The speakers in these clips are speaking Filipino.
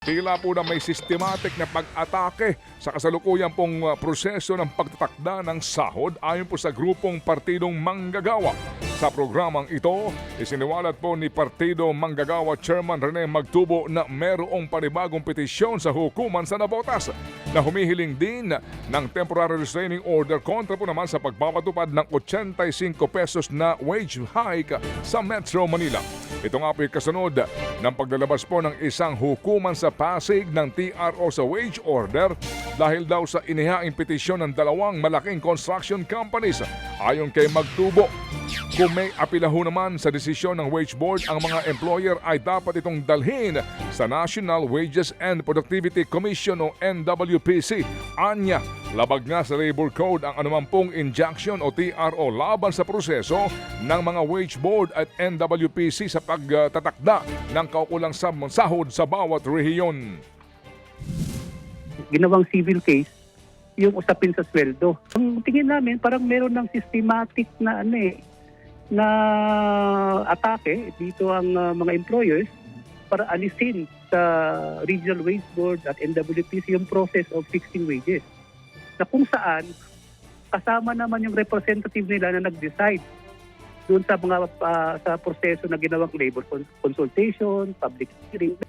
Tila po na may systematic na pag-atake sa kasalukuyang pong proseso ng pagtatakda ng sahod ayon po sa grupong Partidong Manggagawa. Sa programang ito, isiniwalat po ni Partido Manggagawa Chairman Rene Magtubo na merong panibagong petisyon sa hukuman sa Navotas na humihiling din ng temporary restraining order kontra po naman sa pagpapatupad ng 85 pesos na wage hike sa Metro Manila. Ito nga po yung kasunod ng paglalabas po ng isang hukuman sa Pasig ng TRO sa wage order dahil daw sa inihaing petisyon ng dalawang malaking construction companies. Ayon kay Magtubo, kung may apilaho naman sa desisyon ng wage board, ang mga employer ay dapat itong dalhin sa National Wages and Productivity Commission o NWPC. Anya, labag nga sa Labor Code ang anumampong injunction o TRO laban sa proseso ng mga wage board at NWPC sa pagtatakda ng kaukulang sahod sa bawat rehiyon. Ginawang civil case yung usapin sa sweldo. Ang tingin namin parang meron ng systematic na na atake dito ang mga employers para alisin sa Regional Wage Board at NWPC yung process of fixing wages. Na kung saan kasama naman yung representative nila na nag-decide doon sa mga sa proseso na ginawang labor consultation, public hearing.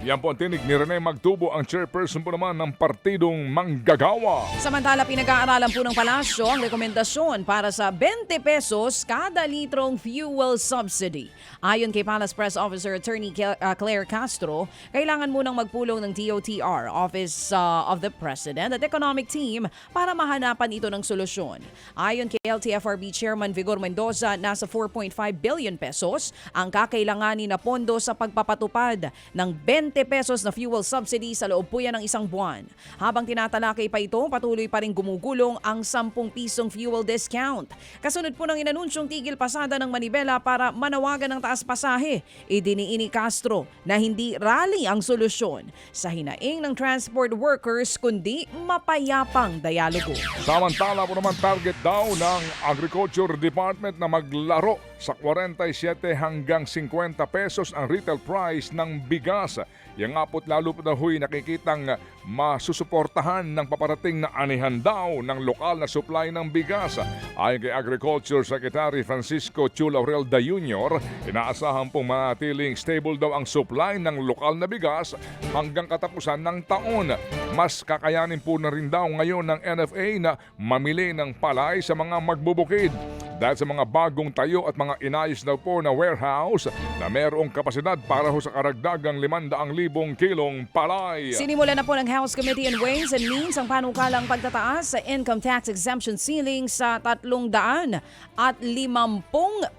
Yan po ang tinig ni Rene Magtubo, ang chairperson po naman ng Partidong Manggagawa. Samantala, pinag-aaralan po ng palasyo ang rekomendasyon para sa 20 pesos kada litrong fuel subsidy. Ayon kay Palace Press Officer Attorney Claire Castro, kailangan munang magpulong ng DOTR, Office of the President at Economic Team para mahanapan ito ng solusyon. Ayon kay LTFRB Chairman Vigor Mendoza, nasa 4.5 billion pesos ang kakailanganin na pondo sa pagpapatupad ng 20 pesos na fuel subsidy sa loob po yan ng isang buwan. Habang tinatalakay pa ito, patuloy pa rin gumugulong ang 10 pisong fuel discount. Kasunod po ng inanunsyong tigil pasada ng Manibela para manawagan ng taas pasahe, idiniini Castro na hindi rally ang solusyon sa hinaing ng transport workers kundi mapayapang dialogo. Samantala po naman target daw ng Agriculture Department na maglaro sa 47 hanggang 50 pesos ang retail price ng bigas. Yang nga po't lalo po daw nakikitang masusuportahan ng paparating na anihan daw ng lokal na supply ng bigas. Ayon kay Agriculture Secretary Francisco Chu Laurelda Jr., inaasahan pong manatiling stable daw ang supply ng lokal na bigas hanggang katapusan ng taon. Mas kakayanin po na rin daw ngayon ng NFA na mamili ng palay sa mga magbubukid dahil sa mga bagong tayo at mga inayos daw po na warehouse na mayroong kapasidad para ho sa karagdagang 500,000 kilong palay. Sinimula na po ng House Committee on Ways and Means ang panukalang pagtataas sa income tax exemption ceiling sa 350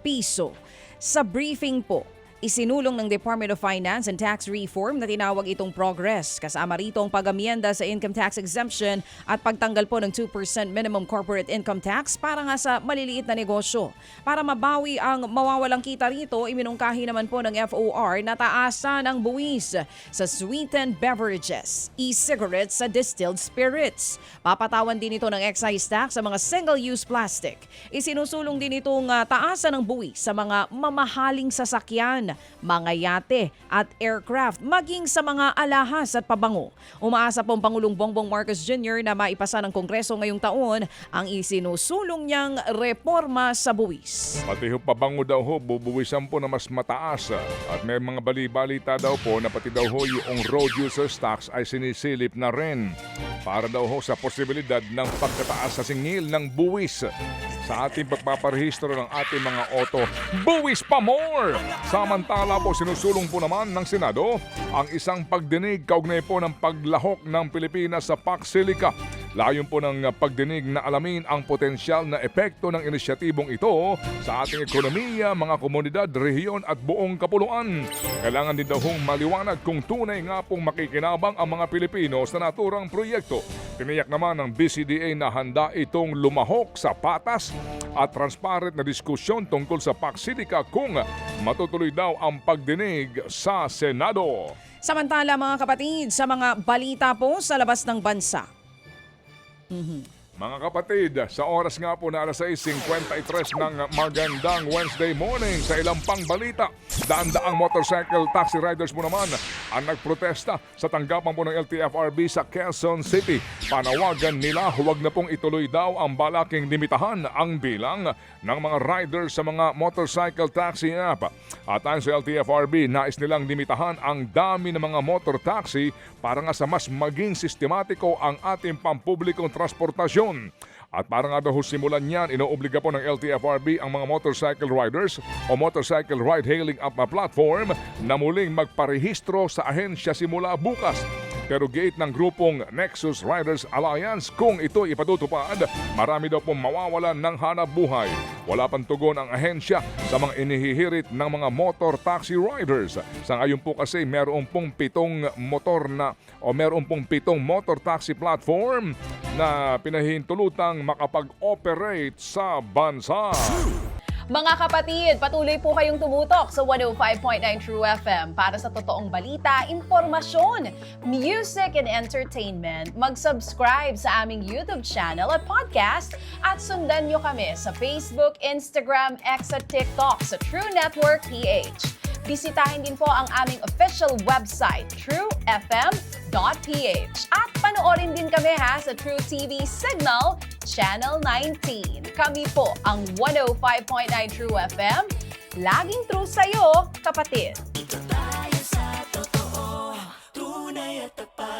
piso. Sa briefing po, isinulong ng Department of Finance and Tax Reform na tinawag itong progress. Kasama rito ang pag-amyenda sa income tax exemption at pagtanggal po ng 2% minimum corporate income tax para nga sa maliliit na negosyo. Para mabawi ang mawawalang kita rito, iminungkahi naman po ng FOR na taasan ng buwis sa sweetened beverages, e-cigarettes sa distilled spirits. Papatawan din ito ng excise tax sa mga single-use plastic. Isinusulong din itong taasan ng buwis sa mga mamahaling sasakyan, mga yate at aircraft, maging sa mga alahas at pabango. Umaasa pong Pangulong Bongbong Marcos Jr. na maipasa ng Kongreso ngayong taon ang isinusulong niyang reforma sa buwis. Pati ho pabango daw ho, bubuwisan po na mas mataas at may mga bali-balita daw po na pati daw ho yung road users tax ay sinisilip na rin para daw ho sa posibilidad ng pagtataas sa singil ng buwis sa ating pagpaparehistro ng ating mga auto. Buwis pa more! Samantala po, sinusulong po naman ng Senado ang isang pagdinig kaugnay po ng paglahok ng Pilipinas sa Pax Silica. Layon po ng pagdinig na alamin ang potensyal na epekto ng inisyatibong ito sa ating ekonomiya, mga komunidad, rehiyon at buong kapuluan. Kailangan din daw hong maliwanag kung tunay nga pong makikinabang ang mga Pilipino sa naturang proyekto. Tiniyak naman ng BCDA na handa itong lumahok sa patas at transparent na diskusyon tungkol sa Pax Silica kung matutuloy daw ang pagdinig sa Senado. Samantala mga kapatid, sa mga balita po sa labas ng bansa. Mga kapatid, sa oras nga po na alas 6:53 ng magandang Wednesday morning sa ilang pang balita. Daan-daang motorcycle taxi riders po naman ang nagprotesta sa tanggapan po ng LTFRB sa Quezon City. Panawagan nila huwag na pong ituloy daw ang balaking limitahan ang bilang ng mga riders sa mga motorcycle taxi app. At ayon sa LTFRB, nais nilang limitahan ang dami ng mga motor taxi para nga sa mas maging sistematiko ang ating pampublikong transportasyon. At para nga daw simulan niyan, inoobliga po ng LTFRB ang mga motorcycle riders o motorcycle ride-hailing app na platform na muling magparehistro sa ahensya simula bukas. Pero gate ng grupong Nexus Riders Alliance, kung ito ipatutupad, marami daw pong mawawalan ng hanap buhay. Wala pang tugon ang ahensya sa mga inihihirit ng mga motor taxi riders. Sa ngayon po kasi meron pong 7 motor taxi platform na pinahintulutang makapag-operate sa bansa. Mga kapatid, patuloy po kayong tumutok sa 105.9 True FM para sa totoong balita, impormasyon, music and entertainment. Mag-subscribe sa aming YouTube channel at podcast at sundan nyo kami sa Facebook, Instagram, X at TikTok sa True Network PH. Bisitahin din po ang aming official website, truefm.ph. At panoorin din kami sa True TV Signal, Channel 19. Kami po ang 105.9 True FM. Laging true sa'yo, kapatid. Dito tayo sa totoo, tunay at tapat.